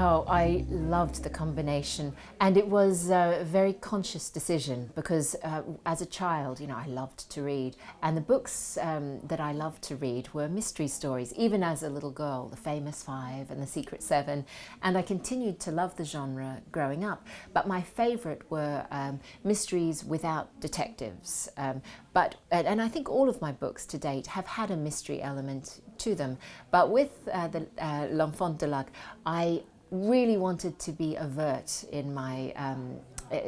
Oh, I loved the combination, and it was a very conscious decision because as a child, I loved to read, and the books that I loved to read were mystery stories, even as a little girl, The Famous Five and The Secret Seven, and I continued to love the genre growing up, but my favourite were mysteries without detectives, and I think all of my books to date have had a mystery element to them, but with L'Enfant de Luck, I really wanted to be overt in my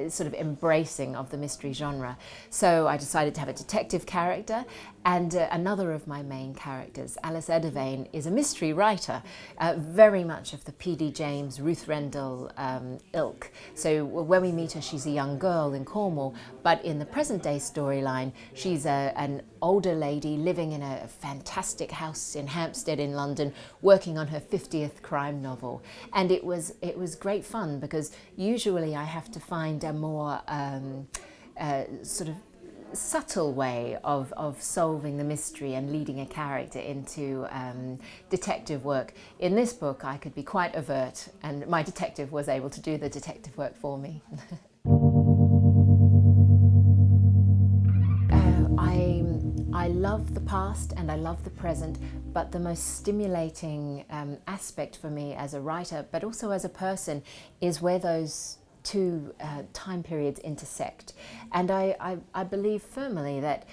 sort of embracing of the mystery genre. So I decided to have a detective character, and another of my main characters, Alice Eddervane, is a mystery writer, very much of the P.D. James, Ruth Rendell ilk. So when we meet her, she's a young girl in Cornwall, but in the present day storyline, she's an older lady living in a fantastic house in Hampstead in London, working on her 50th crime novel. And it was great fun because usually I have to find a more sort of subtle way of solving the mystery and leading a character into detective work. In this book, I could be quite overt, and my detective was able to do the detective work for me. I love the past and I love the present, but the most stimulating aspect for me as a writer, but also as a person, is where those two time periods intersect. And I believe firmly that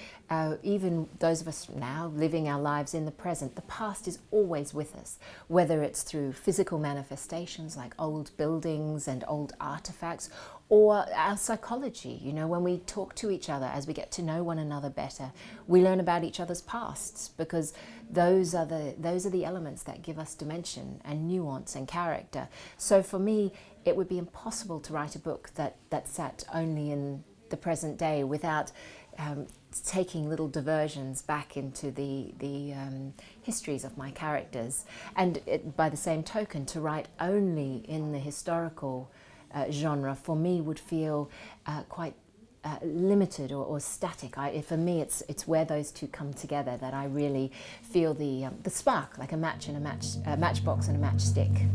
even those of us now living our lives in the present, the past is always with us, whether it's through physical manifestations like old buildings and old artifacts, or our psychology. When we talk to each other, as we get to know one another better, we learn about each other's pasts, because those are the elements that give us dimension and nuance and character. So for me, it would be impossible to write a book that sat only in the present day without taking little diversions back into the histories of my characters. And by the same token, to write only in the historical genre for me would feel quite limited or static. For me, it's where those two come together that I really feel the spark, like a match and a matchbox and a matchstick.